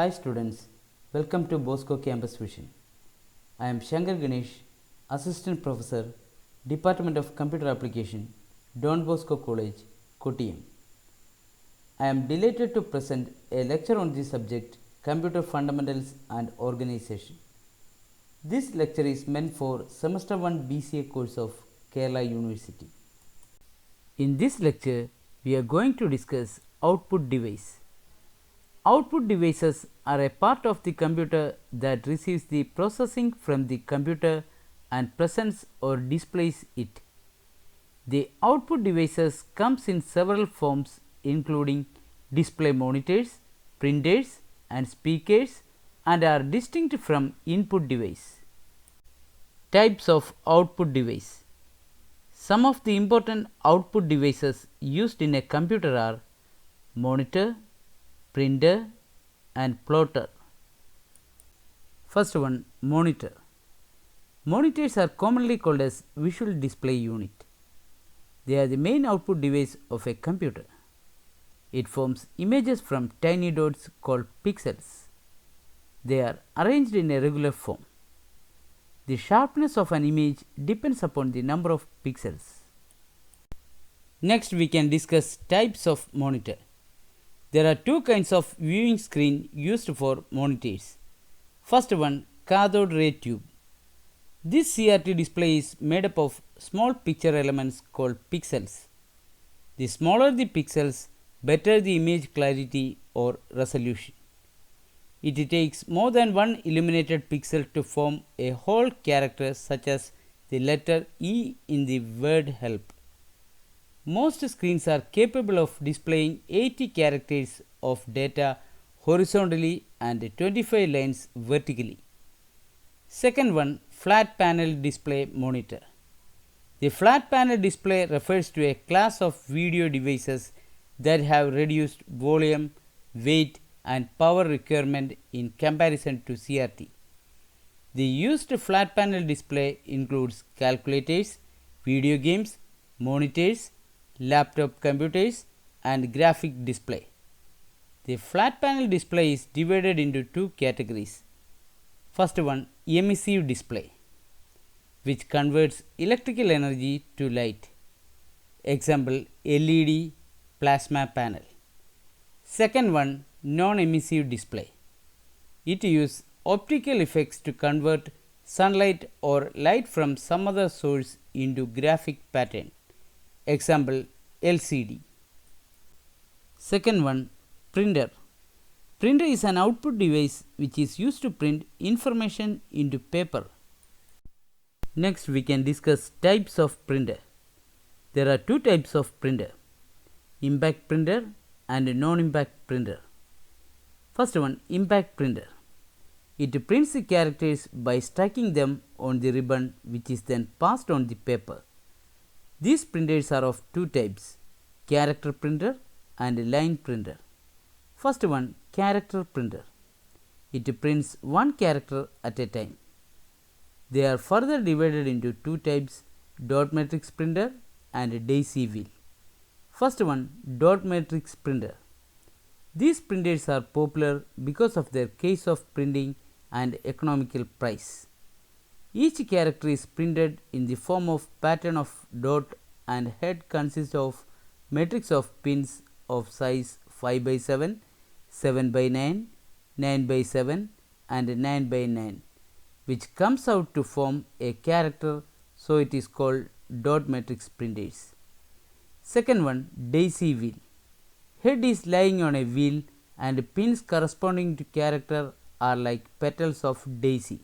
Hi students, welcome to Bosco Campus Vision. I am Shankar Ganesh, Assistant Professor, Department of Computer Application, Don Bosco College, Kottayam. I am delighted to present a lecture on the subject Computer Fundamentals and Organization. This lecture is meant for Semester 1 BCA course of Kerala University. In this lecture, we are going to discuss output device. Output devices are a part of the computer that receives the processing from the computer and presents or displays it. The output devices comes in several forms including display monitors, printers and speakers and are distinct from input device. Types of output device. Some of the important output devices used in a computer are monitor, printer and plotter. First one, monitor. Monitors are commonly called as visual display unit. They are the main output device of a computer. It forms images from tiny dots called pixels. They are arranged in a regular form. The sharpness of an image depends upon the number of pixels. Next, we can discuss types of monitor. There are two kinds of viewing screen used for monitors. First one, cathode ray tube. This CRT display is made up of small picture elements called pixels. The smaller the pixels, better the image clarity or resolution. It takes more than one illuminated pixel to form a whole character such as the letter E in the word help. Most screens are capable of displaying 80 characters of data horizontally and 25 lines vertically. Second one, flat panel display monitor. The flat panel display refers to a class of video devices that have reduced volume, weight and power requirement in comparison to CRT. The used flat panel display includes calculators, video games, monitors, laptop computers and graphic display. The flat panel display is divided into two categories. First one, emissive display, which converts electrical energy to light. Example, LED plasma panel. Second one, non-emissive display. It uses optical effects to convert sunlight or light from some other source into graphic pattern. Example, LCD. Second one, printer. Printer is an output device which is used to print information into paper. Next, we can discuss types of printer. There are two types of printer, impact printer and non-impact printer. First one, impact printer. It prints the characters by stacking them on the ribbon which is then passed on the paper. These printers are of two types, character printer and line printer. First one, character printer. It prints one character at a time. They are further divided into two types, dot matrix printer and daisy wheel. First one, dot matrix printer. These printers are popular because of their case of printing and economical price. Each character is printed in the form of pattern of dot and head consists of matrix of pins of size 5 by 7, 7 by 9, 9 by 7 and 9 by 9, which comes out to form a character, so it is called dot matrix printers. Second one, daisy wheel. Head is lying on a wheel and pins corresponding to character are like petals of daisy,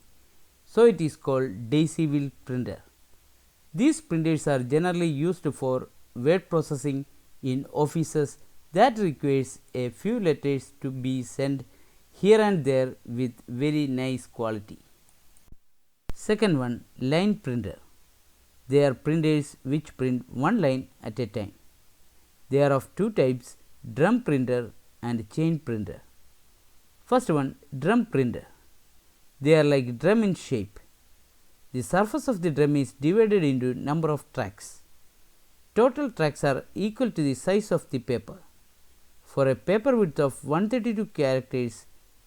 so it is called daisy wheel printer. These printers are generally used for word processing in offices that requires a few letters to be sent here and there with very nice quality. Second one, line printer. They are printers which print one line at a time. They are of two types, drum printer and chain printer. First one, drum printer. They are like drum in shape. The surface of the drum is divided into number of tracks. Total tracks are equal to the size of the paper. For a paper width of 132 characters,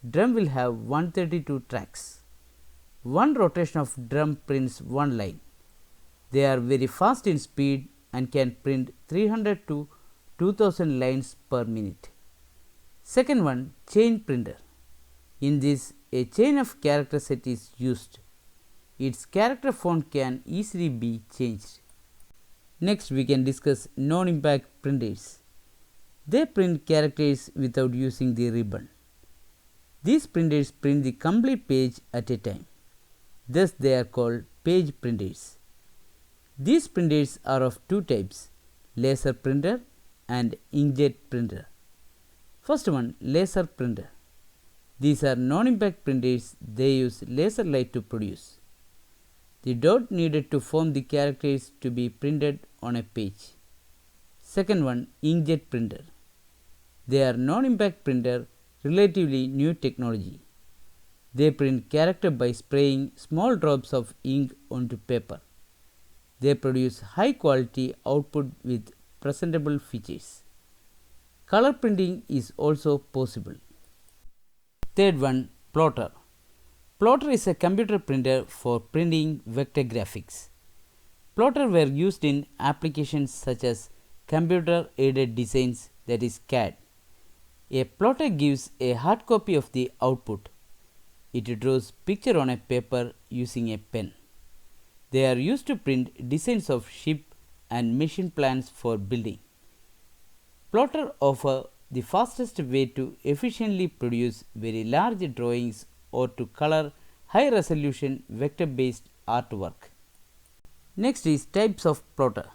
drum will have 132 tracks. One rotation of drum prints one line. They are very fast in speed and can print 300 to 2000 lines per minute. Second one, chain printer. In this, a chain of character set is used. Its character font can easily be changed. Next, we can discuss non-impact printers. They print characters without using the ribbon. These printers print the complete page at a time. Thus, they are called page printers. These printers are of two types, laser printer and inkjet printer. First one, laser printer. These are non-impact printers. They use laser light to produce. The dot needed to form the characters to be printed on a page. Second one, inkjet printer. They are non-impact printer, relatively new technology. They print character by spraying small drops of ink onto paper. They produce high quality output with presentable features. Color printing is also possible. Third one, plotter. Plotter is a computer printer for printing vector graphics. Plotter were used in applications such as computer aided designs, that is CAD. A plotter gives a hard copy of the output. It draws picture on a paper using a pen. They are used to print designs of ship and machine plans for building. Plotter offer the fastest way to efficiently produce very large drawings or to color high resolution vector based artwork. Next is types of plotter.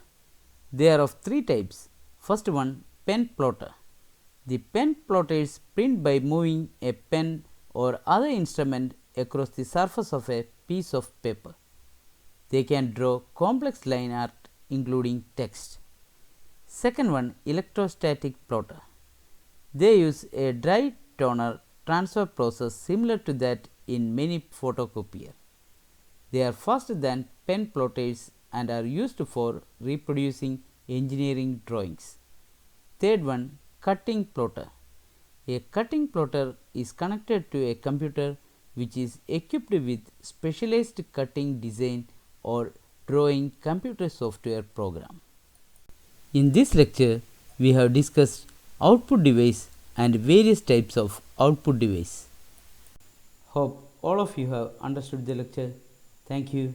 There are of three types. First one, pen plotter. The pen plotters print by moving a pen or other instrument across the surface of a piece of paper. They can draw complex line art including text. Second one, electrostatic plotter. They use a dry toner transfer process similar to that in many photocopier. They are faster than pen plotters and are used for reproducing engineering drawings. Third one, cutting plotter. A cutting plotter is connected to a computer which is equipped with specialized cutting design or drawing computer software program. In this lecture, we have discussed output device and various types of output device. Hope all of you have understood the lecture. Thank you.